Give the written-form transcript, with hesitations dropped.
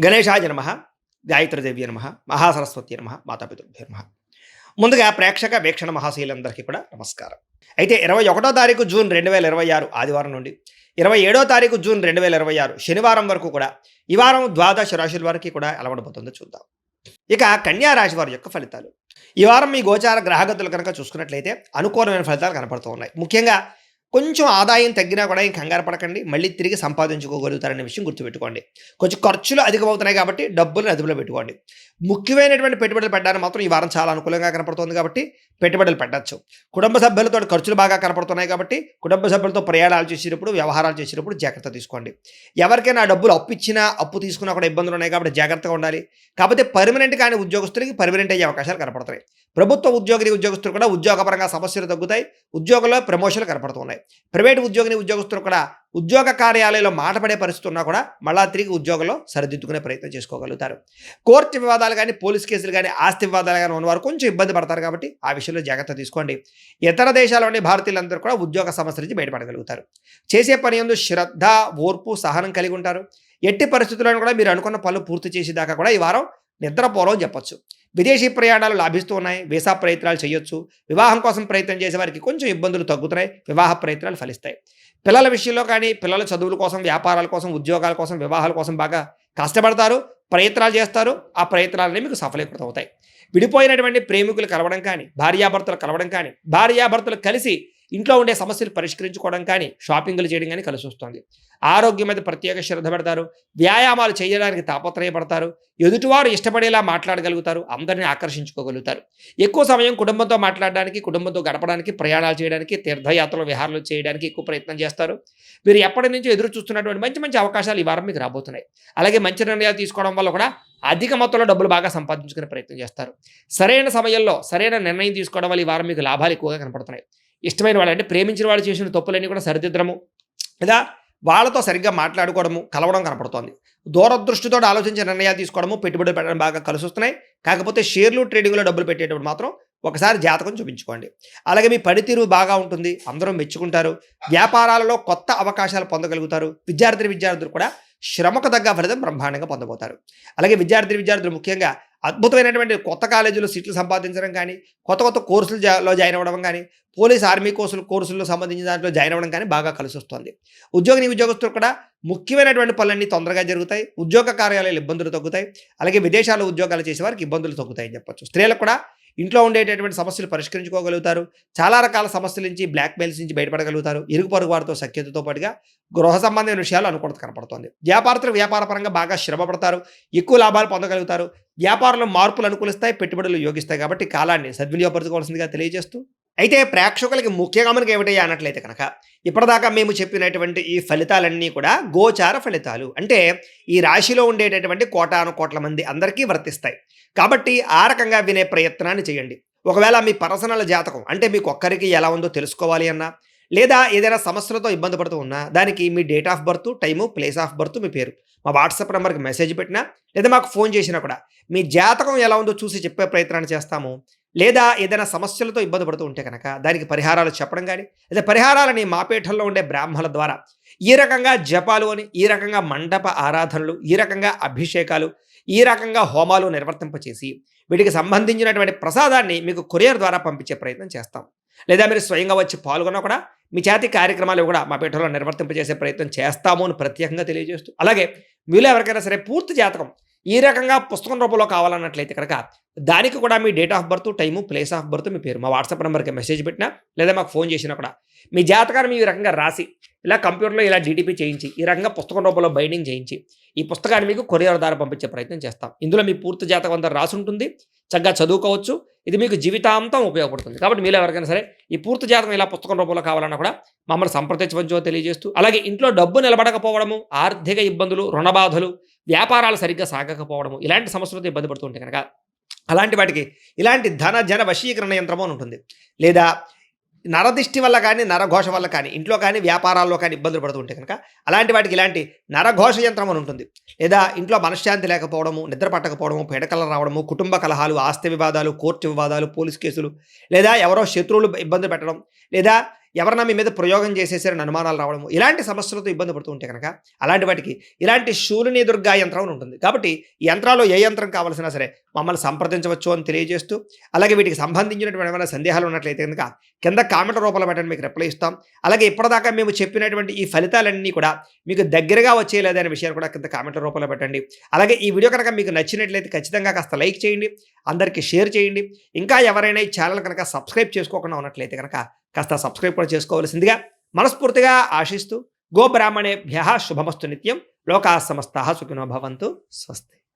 గణేశాయ నమః, గాయత్రీదేవ్యై నమః, మహాసరస్వత్యై నమః, మాతాపితృభ్యో నమః. ముందుగా ప్రేక్షక వీక్షణ మహాశీలందరికీ కూడా నమస్కారం. అయితే 21 తారీఖు జూన్ 2026 ఆదివారం నుండి 27 తారీఖు జూన్ 2026 శనివారం వరకు కూడా ఈ వారం ద్వాదశ రాశుల వారికి కూడా ఎలా ఉండబోతుందో చూద్దాం. ఇక కన్యా రాశి వారి యొక్క ఫలితాలు. ఈ వారం మీ గోచార గ్రహగతులు కనుక చూసుకున్నట్లయితే అనుకూలమైన ఫలితాలు కనపడుతూ ఉన్నాయి. ముఖ్యంగా కొంచెం ఆదాయం తగ్గినా కూడా ఏం కంగారు పడకండి, మళ్ళీ తిరిగి సంపాదించుకోగలుగుతారనే విషయం గుర్తుపెట్టుకోండి. కొంచెం ఖర్చులు అధికమవుతున్నాయి కాబట్టి డబ్బులను అదుపులో పెట్టుకోండి. ముఖ్యమైనటువంటి పెట్టుబడులు పెట్టడానికి మాత్రం ఈ వారం చాలా అనుకూలంగా కనపడుతుంది కాబట్టి పెట్టుబడులు పెట్టచ్చు. కుటుంబ సభ్యులతో ఖర్చులు బాగా కనపడుతున్నాయి కాబట్టి కుటుంబ సభ్యులతో ప్రయాణాలు చేసేటప్పుడు, వ్యవహారాలు చేసేటప్పుడు జాగ్రత్త తీసుకోండి. ఎవరికైనా డబ్బులు అప్పు ఇచ్చినా, అప్పు తీసుకున్నా కూడా ఇబ్బందులు ఉన్నాయి కాబట్టి జాగ్రత్తగా ఉండాలి. కాకపోతే పర్మనెంట్ కాని ఉద్యోగస్తులకి పర్మనెంట్ అయ్యే అవకాశాలు కనపడుతున్నాయి. ప్రభుత్వ ఉద్యోగస్తులు కూడా ఉద్యోగపరంగా సమస్యలు తగ్గుతాయి. ఉద్యోగంలో ప్రమోషన్లు కనపడుతున్నాయి. ప్రైవేట్ ఉద్యోగస్తులు కూడా ఉద్యోగ కార్యాలయంలో మాట పడే పరిస్థితి ఉన్నా కూడా మళ్ళా తిరిగి ఉద్యోగంలో సరిదిద్దుకునే ప్రయత్నం చేసుకోగలుగుతారు. కోర్టు వివాదాలు కానీ, పోలీస్ కేసులు కానీ, ఆస్తి వివాదాలు కానీ ఉన్నవారు కొంచెం ఇబ్బంది పడతారు కాబట్టి ఆ విషయంలో జాగ్రత్త తీసుకోండి. ఇతర దేశాల్లోని భారతీయులందరూ కూడా ఉద్యోగ సమస్యల నుంచి బయటపడగలుగుతారు. చేసే పని యందు శ్రద్ధ, ఓర్పు, సహనం కలిగి ఉంటారు. ఎట్టి పరిస్థితుల్లోనూ కూడా మీరు అనుకున్న పనులు పూర్తి చేసేదాకా కూడా ఈ వారం నిద్రపోరని చెప్పొచ్చు. విదేశీ ప్రయాణాలు లాభిస్తూ ఉన్నాయి. వీసా ప్రయత్నాలు చేయొచ్చు. వివాహం కోసం ప్రయత్నం చేసే వారికి కొంచెం ఇబ్బందులు తగ్గుతున్నాయి. వివాహ ప్రయత్నాలు ఫలిస్తాయి. పిల్లల విషయంలో కానీ, పిల్లల చదువుల కోసం, వ్యాపారాల కోసం, ఉద్యోగాల కోసం, వివాహాల కోసం బాగా కష్టపడతారు, ప్రయత్నాలు చేస్తారు. ఆ ప్రయత్నాలన్నీ మీకు సఫలీకృతం అవుతాయి. విడిపోయినటువంటి ప్రేమికులు కలవడం కానీ, భార్యాభర్తలు కలవడం కానీ, భార్యాభర్తలు కలిసి ఇంట్లో ఉండే సమస్యలు పరిష్కరించుకోవడం కానీ, షాపింగ్లు చేయడం కానీ కలిసి వస్తుంది. ఆరోగ్యం మీద ప్రత్యేక శ్రద్ధ పెడతారు. వ్యాయామాలు చేయడానికి తాపత్రయపడతారు. ఎదుటివారు ఇష్టపడేలా మాట్లాడగలుగుతారు. అందరినీ ఆకర్షించుకోగలుగుతారు. ఎక్కువ సమయం కుటుంబంతో మాట్లాడడానికి, కుటుంబంతో గడపడానికి, ప్రయాణాలు చేయడానికి, తీర్థయాత్రలు, విహారాలు చేయడానికి ఎక్కువ ప్రయత్నం చేస్తారు. మీరు ఎప్పటి నుంచో ఎదురు చూస్తున్నటువంటి మంచి మంచి అవకాశాలు ఈ వారం మీకు రాబోతున్నాయి. అలాగే మంచి నిర్ణయాలు తీసుకోవడం వల్ల కూడా అధిక మొత్తంలో డబ్బులు బాగా సంపాదించుకునే ప్రయత్నం చేస్తారు. సరైన సమయంలో సరైన నిర్ణయం తీసుకోవడం వల్ల ఈ వారం మీకు లాభాలు ఎక్కువగా కనపడుతున్నాయి. ఇష్టమైన వాళ్ళు అంటే ప్రేమించిన వాళ్ళు చేసిన తప్పులన్నీ కూడా సరిదిద్దడము, లేదా వాళ్ళతో సరిగ్గా మాట్లాడుకోవడము, కలవడం కనపడుతోంది. దూరదృష్టితో ఆలోచించే నిర్ణయాలు తీసుకోవడము, పెట్టుబడులు పెట్టడం బాగా కలిసి వస్తున్నాయి. కాకపోతే షేర్లు, ట్రేడింగ్లో డబ్బులు పెట్టేటప్పుడు మాత్రం ఒకసారి జాతకం చూపించుకోండి. అలాగే మీ పనితీరు బాగా ఉంటుంది, అందరూ మెచ్చుకుంటారు. వ్యాపారాలలో కొత్త అవకాశాలు పొందగలుగుతారు. విద్యార్థులు కూడా శ్రమకు తగ్గ ఫలితం బ్రహ్మాండంగా పొందబోతారు. అలాగే విద్యార్థులు ముఖ్యంగా అద్భుతమైనటువంటి కొత్త కాలేజీలో సీట్లు సంపాదించడం కానీ, కొత్త కోర్సులలో జాయిన్ అవ్వడం కానీ, పోలీస్, ఆర్మీ కోర్సుల్లో సంబంధించిన దాంట్లో జాయిన్ అవ్వడం కానీ బాగా కలిసి వస్తుంది. ఉద్యోగస్తులు కూడా ముఖ్యమైనటువంటి పనులన్నీ తొందరగా జరుగుతాయి. ఉద్యోగ కార్యాలయాలు ఇబ్బందులు తగ్గుతాయి. అలాగే విదేశాల్లో ఉద్యోగాలు చేసే వారికి ఇబ్బందులు తగ్గుతాయని చెప్పొచ్చు. స్త్రీలకు కూడా ఇంట్లో ఉండేటటువంటి సమస్యలు పరిష్కరించుకోగలుగుతారు. చాలా రకాల సమస్యల నుంచి, బ్లాక్మెయిల్స్ నుంచి బయటపడగలుగుతారు. ఇరుగు పొరుగు వారితో సఖ్యతతో పాటుగా గృహ సంబంధమైన విషయాలు అనుకూలత కనపడుతుంది. వ్యాపారపరంగా బాగా శ్రమ పడతారు. ఎక్కువ లాభాలు పొందగలుగుతారు. వ్యాపారంలో మార్పులు అనుకూలిస్తాయి, పెట్టుబడులు యోగిస్తాయి. కాబట్టి కాలాన్ని సద్వినియోగపరచుకోవాల్సిందిగా తెలియజేస్తూ, అయితే ప్రేక్షకులకి ముఖ్యంగా మనకి ఏమిటయ్యా అన్నట్లయితే కనుక ఇప్పటిదాకా మేము చెప్పినటువంటి ఈ ఫలితాలన్నీ కూడా గోచార ఫలితాలు. అంటే ఈ రాశిలో ఉండేటటువంటి కోటాను కోట్ల మంది అందరికీ వర్తిస్తాయి. కాబట్టి ఆ రకంగా వినే ప్రయత్నాన్ని చేయండి. ఒకవేళ మీ పర్సనల్ జాతకం అంటే మీకు ఒక్కరికి ఎలా ఉందో తెలుసుకోవాలి అన్నా, లేదా ఏదైనా సమస్యలతో ఇబ్బంది పడుతూ ఉన్నా, దానికి మీ date of birth, time, place of birth, మీ పేరు మా వాట్సాప్ నెంబర్కి మెసేజ్ పెట్టినా, లేదా మాకు ఫోన్ చేసినా కూడా మీ జాతకం ఎలా ఉందో చూసి చెప్పే ప్రయత్నాన్ని చేస్తాము. లేదా ఏదైనా సమస్యలతో ఇబ్బంది పడుతూ ఉంటే కనుక దానికి పరిహారాలు చెప్పడం కానీ, లేదా పరిహారాలని మా పీఠంలో ఉండే బ్రాహ్మణుల ద్వారా ఈ రకంగా జపాలు అని, ఈ రకంగా మండప ఆరాధనలు, ఈ రకంగా అభిషేకాలు, ఈ రకంగా హోమాలు నిర్వర్తింపచేసి వీటికి సంబంధించినటువంటి ప్రసాదాన్ని మీకు కొరియర్ ద్వారా పంపించే ప్రయత్నం చేస్తాం. లేదా మీరు స్వయంగా వచ్చి పాల్గొన్నా కూడా మీ చేతి కార్యక్రమాలు కూడా మా పీఠంలో నిర్వర్తింపజేసే ప్రయత్నం చేస్తాము అని ప్రత్యేకంగా తెలియజేస్తూ, అలాగే మీలో ఎవరికైనా సరే పూర్తి జాతకం ఈ రకంగా పుస్తకం రూపంలో కావాలన్నట్లయితే కనుక దానికి కూడా మీ date of birth, time, place of birth, మీ పేరు మా వాట్సాప్ నెంబర్కి మెసేజ్ పెట్టినా, లేదా మాకు ఫోన్ చేసినా కూడా మీ జాతకాన్ని ఈ రకంగా రాసి ఇలా కంప్యూటర్లో ఇలా జీటీపీ చేయించి ఈ రకంగా పుస్తకం రూపంలో బైండింగ్ చేయించి ఈ పుస్తకాన్ని మీకు కొరియర్ ద్వారా పంపించే ప్రయత్నం చేస్తాం. ఇందులో మీ పూర్తి జాతకం అంతా రాసి ఉంటుంది. చక్కగా చదువుకోవచ్చు. ఇది మీకు జీవితాంతం ఉపయోగపడుతుంది. కాబట్టి మీరు ఎవరికైనా సరే ఈ పూర్తి జాతకం ఇలా పుస్తకం రూపంలో కావాలన్నా కూడా మమ్మల్ని సంప్రదించవచ్చో తెలియజేస్తూ, అలాగే ఇంట్లో డబ్బు నిలబడకపోవడము, ఆర్థిక ఇబ్బందులు, రుణబాధలు, వ్యాపారాలు సరిగ్గా సాగకపోవడము, ఇలాంటి సమస్యలతో ఇబ్బంది పడుతుంటే కనుక అలాంటి వాటికి ఇలాంటి జన వశీకరణ యంత్రము అని ఉంటుంది. లేదా నరదిష్టి వల్ల కానీ, నరఘోష వల్ల కానీ, ఇంట్లో కానీ, వ్యాపారాల్లో కానీ ఇబ్బందులు పడుతుంటే కనుక అలాంటి వాటికి ఇలాంటి నరఘోష యంత్రం అని ఉంటుంది. లేదా ఇంట్లో మనశ్శాంతి లేకపోవడము, నిద్ర పట్టకపోవడము, పీడకలు రావడము, కుటుంబ కలహాలు, ఆస్తి వివాదాలు, కోర్టు వివాదాలు, పోలీస్ కేసులు, లేదా ఎవరో శత్రువులు ఇబ్బంది పెట్టడం, లేదా ఎవరన్నా మీ మీద ప్రయోగం చేసేసారని అనుమానాలు రావడము, ఇలాంటి సమస్యలతో ఇబ్బంది పడుతూ ఉంటే కనుక అలాంటి వాటికి ఇలాంటి శూలిని దుర్గా యంత్రం అని ఉంటుంది. కాబట్టి ఈ యంత్రాల్లో ఏ యంత్రం కావాల్సినా సరే మమ్మల్ని సంప్రదించవచ్చు అని తెలియజేస్తూ, అలాగే వీటికి సంబంధించినటువంటి ఏమైనా సందేహాలు ఉన్నట్లయితే కనుక కింద కామెంట్ రూపంలో పెట్టండి, మీకు రిప్లై ఇస్తాం. అలాగే ఇప్పటిదాకా మేము చెప్పినటువంటి ఈ ఫలితాలన్నీ కూడా మీకు దగ్గరగా వచ్చేయలేదనే విషయాన్ని కూడా కింద కామెంట్ల రూపంలో పెట్టండి. అలాగే ఈ వీడియో కనుక మీకు నచ్చినట్లయితే ఖచ్చితంగా కాస్త లైక్ చేయండి, అందరికీ షేర్ చేయండి. ఇంకా ఎవరైనా ఈ ఛానల్ కనుక సబ్స్క్రైబ్ చేసుకోకుండా ఉన్నట్లయితే కనుక కాస్త సబ్స్క్రైబ్ కూడా చేసుకోవాల్సిందిగా మనస్ఫూర్తిగా ఆశిస్తూ, గోబ్రాహ్మణేభ్యః శుభమస్తు నిత్యం, లోకాः సమస్తాः సుఖినో భవంతు. స్వస్తి.